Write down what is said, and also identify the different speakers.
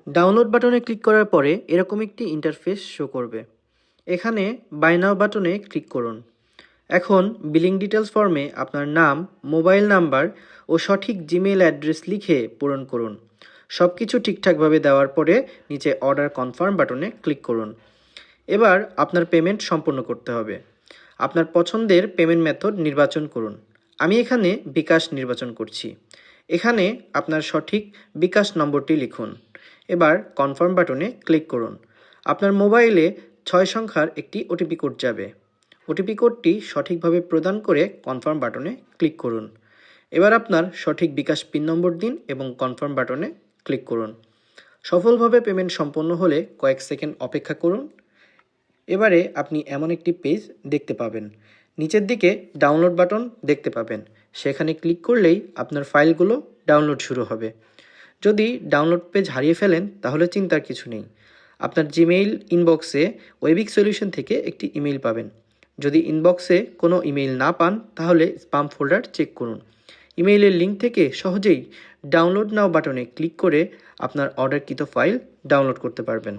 Speaker 1: Download বাটনে click করার পরে এরকম একটি ইন্টারফেস শো করবে। এখানে বাই নাও বাটনে ক্লিক করুন। এখন বিলিং ডিটেলস ফর্মে আপনার নাম, মোবাইল নাম্বার ও সঠিক জিমেইল অ্যাড্রেস লিখে পূরণ করুন। সব কিছু ঠিকঠাকভাবে দেওয়ার পরে নিচে অর্ডার কনফার্ম বাটনে ক্লিক করুন। এবার আপনার পেমেন্ট সম্পূর্ণ করতে হবে। আপনার পছন্দের পেমেন্ট মেথড নির্বাচন করুন। আমি এখানে বিকাশ নির্বাচন করছি। এখানে আপনার সঠিক বিকাশ নম্বরটি লিখুন। এবার কনফার্ম বাটনে ক্লিক করুন। আপনার মোবাইলে 6 সংখ্যার একটি ওটিপি কোড যাবে। ওটিপি কোডটি সঠিকভাবে প্রদান করে কনফার্ম বাটনে ক্লিক করুন। এবার আপনার সঠিক বিকাশ পিন নম্বর দিন এবং কনফার্ম বাটনে ক্লিক করুন। সফলভাবে পেমেন্ট সম্পন্ন হলে কয়েক সেকেন্ড অপেক্ষা করুন। এবারে আপনি এমন একটি পেজ দেখতে পাবেন। নিচের দিকে ডাউনলোড বাটন দেখতে পাবেন। সেখানে ক্লিক করলেই আপনার ফাইলগুলো ডাউনলোড শুরু হবে। যদি ডাউনলোড পেজ হারিয়ে ফেলেন তাহলে চিন্তার কিছু নেই। আপনার জিমেইল ইনবক্সে ওয়েবিক সলিউশন থেকে একটি ইমেইল পাবেন। যদি ইনবক্সে কোনো ইমেইল না পান তাহলে স্পাম ফোল্ডার চেক করুন। ইমেইলের লিঙ্ক থেকে সহজেই ডাউনলোড নাও বাটনে ক্লিক করে আপনার অর্ডারকৃত ফাইল ডাউনলোড করতে পারবেন।